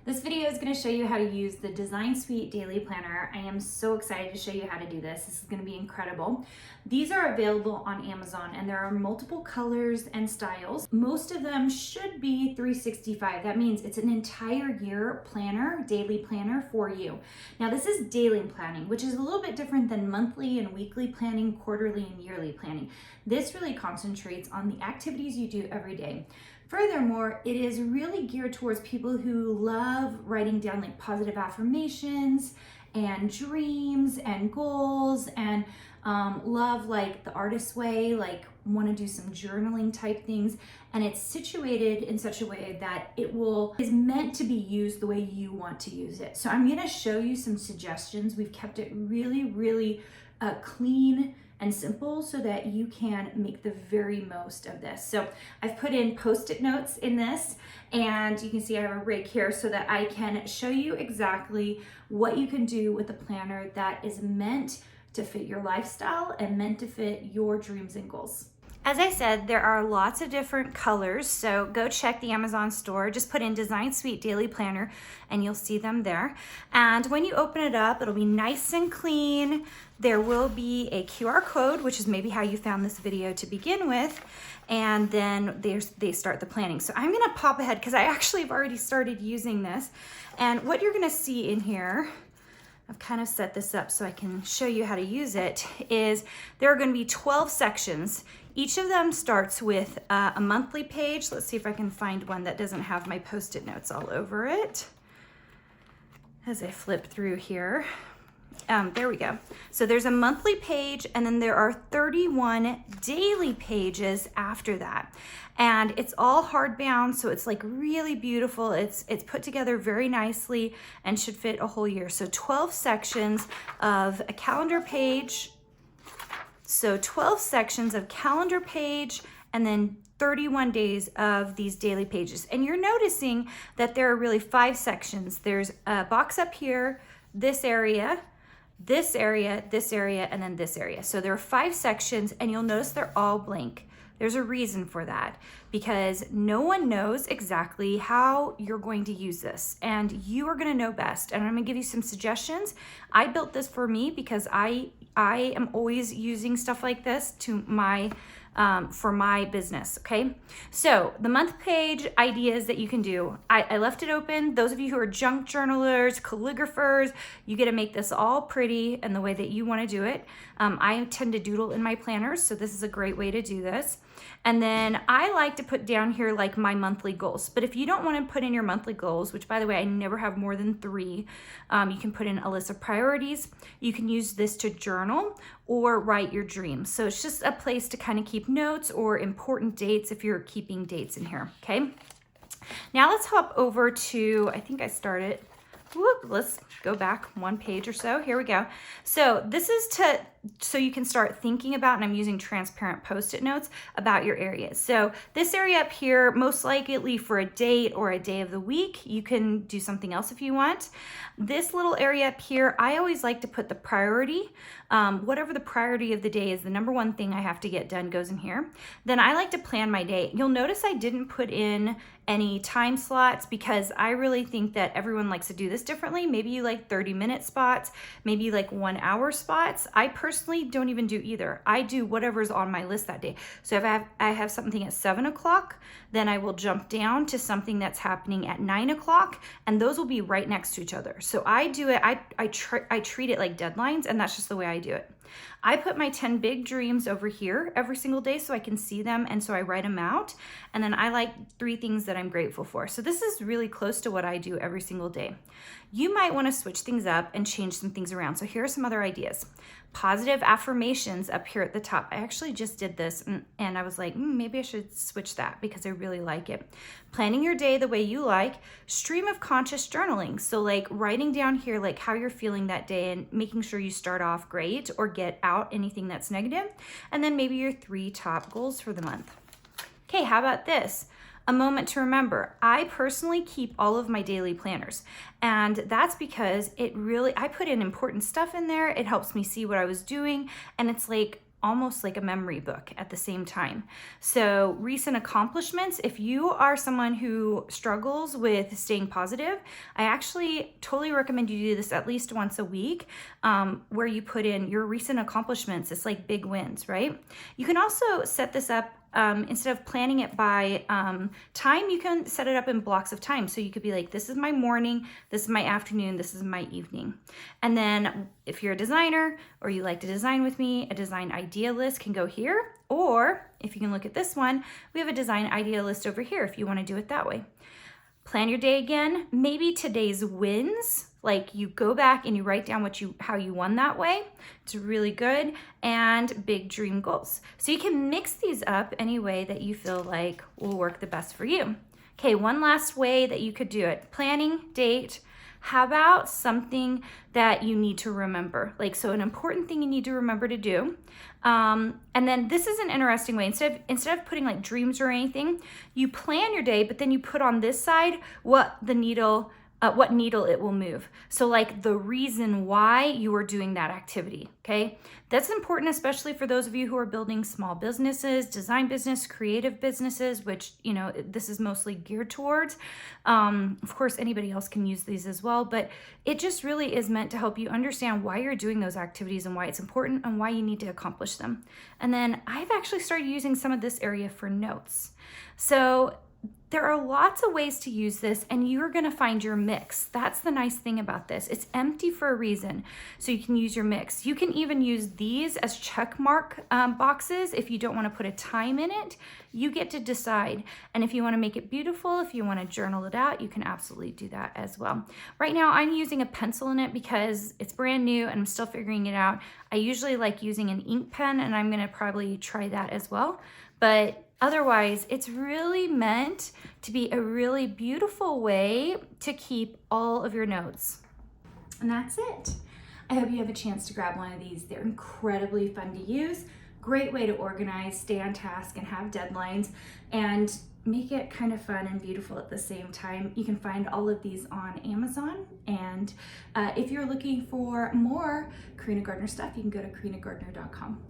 This video is going to show you how to use the Design Suite Daily Planner. I am so excited to show you how to do this. This is going to be incredible. These are available on Amazon and there are multiple colors and styles. Most of them should be 365. That means it's an entire year planner, daily planner for you. Now this is daily planning, which is a little bit different than monthly and weekly planning, quarterly and yearly planning. This really concentrates on the activities you do every day. Furthermore, it is really geared towards people who love writing down like positive affirmations and dreams and goals and love like the artist's way, like want to do some journaling type things. And it's situated in such a way that is meant to be used the way you want to use it. So I'm going to show you some suggestions. We've kept it really clean and simple so that you can make the very most of this. So I've put in Post-it notes in this, and you can see I have a rig here so that I can show you exactly what you can do with a planner that is meant to fit your lifestyle and meant to fit your dreams and goals. As I said, there are lots of different colors, so go check the Amazon store. Just put in Design Suite Daily Planner and you'll see them there. And when you open it up, it'll be nice and clean. There will be a QR code, which is maybe how you found this video to begin with. And then they start the planning. So I'm gonna pop ahead because I actually have already started using this. And what you're gonna see in here, I've kind of set this up so I can show you how to use it, is there are going to be 12 sections. Each of them starts with a monthly page. Let's see if I can find one that doesn't have my Post-it notes all over it as I flip through here. There we go. So there's a monthly page and then there are 31 daily pages after that. And it's all hardbound, so it's like really beautiful. It's put together very nicely and should fit a whole year. So 12 sections of a calendar page. So 12 sections of calendar page and then 31 days of these daily pages. And you're noticing that there are really 5 sections. There's a box up here, this area, this area, this area, and then this area. So there are 5 sections and you'll notice they're all blank. There's a reason for that because no one knows exactly how you're going to use this and you are gonna know best. And I'm gonna give you some suggestions. I built this for me because I am always using stuff like this to for my business, okay? So the month page ideas that you can do, I left it open. Those of you who are junk journalers, calligraphers, you get to make this all pretty and the way that you want to do it. I tend to doodle in my planners, so this is a great way to do this. And then I like to put down here like my monthly goals. But if you don't want to put in your monthly goals, which by the way, I never have more than 3, you can put in a list of priorities. You can use this to journal or write your dreams. So it's just a place to kind of keep notes or important dates if you're keeping dates in here, okay? Now let's hop over to, I think I started, let's go back one page or so. Here we go. So this is so you can start thinking about, and I'm using transparent Post-it notes about your areas. So this area up here, most likely for a date or a day of the week, you can do something else if you want. This little area up here, I always like to put the priority. Whatever the priority of the day is, the number one thing I have to get done goes in here. Then I like to plan my day. You'll notice I didn't put in any time slots because I really think that everyone likes to do this differently. Maybe you like 30-minute spots, maybe you like 1-hour spots. I personally don't even do either. I do whatever's on my list that day. So if I have something at 7 o'clock, then I will jump down to something that's happening at 9 o'clock, and those will be right next to each other. So I do it, I treat it like deadlines, and that's just the way I do it. I put my 10 big dreams over here every single day so I can see them, and so I write them out. And then I like 3 things that I'm grateful for. So this is really close to what I do every single day. You might want to switch things up and change some things around. So here are some other ideas. Positive affirmations up here at the top. I actually just did this and I was like, maybe I should switch that because I really like it. Planning your day the way you like. Stream of conscious journaling. So like writing down here like how you're feeling that day and making sure you start off great or get out anything that's negative. And then maybe your 3 top goals for the month. Okay, how about this? A moment to remember. I personally keep all of my daily planners, and that's because I put in important stuff in there. It helps me see what I was doing, and it's like almost like a memory book at the same time. So recent accomplishments, if you are someone who struggles with staying positive, I actually totally recommend you do this at least once a week, where you put in your recent accomplishments. It's like big wins, right? You can also set this up instead of planning it by time, you can set it up in blocks of time. So you could be like, this is my morning, this is my afternoon, this is my evening. And then if you're a designer or you like to design with me, a design idea list can go here. Or if you can look at this one, we have a design idea list over here if you want to do it that way. Plan your day again. Maybe today's wins, like you go back and you write down how you won that way. It's really good. And big dream goals. So you can mix these up any way that you feel like will work the best for you. Okay, one last way that you could do it. Planning, date. How about something that you need to remember? Like, so an important thing you need to remember to do. And then this is an interesting way. Instead of putting like dreams or anything, you plan your day, but then you put on this side what needle it will move. So like the reason why you are doing that activity, okay? That's important, especially for those of you who are building small businesses, design business, creative businesses, which, you know, this is mostly geared towards. Of course, anybody else can use these as well, but it just really is meant to help you understand why you're doing those activities and why it's important and why you need to accomplish them. And then I've actually started using some of this area for notes. So there are lots of ways to use this, and you're gonna find your mix. That's the nice thing about this. It's empty for a reason, so you can use your mix. You can even use these as check mark boxes if you don't wanna put a time in it. You get to decide. And if you wanna make it beautiful, if you wanna journal it out, you can absolutely do that as well. Right now, I'm using a pencil in it because it's brand new and I'm still figuring it out. I usually like using an ink pen, and I'm gonna probably try that as well. But otherwise, it's really meant to be a really beautiful way to keep all of your notes. And that's it. I hope you have a chance to grab one of these. They're incredibly fun to use. Great way to organize, stay on task, and have deadlines, and make it kind of fun and beautiful at the same time. You can find all of these on Amazon. And if you're looking for more Carina Gardner stuff, you can go to carinagardner.com.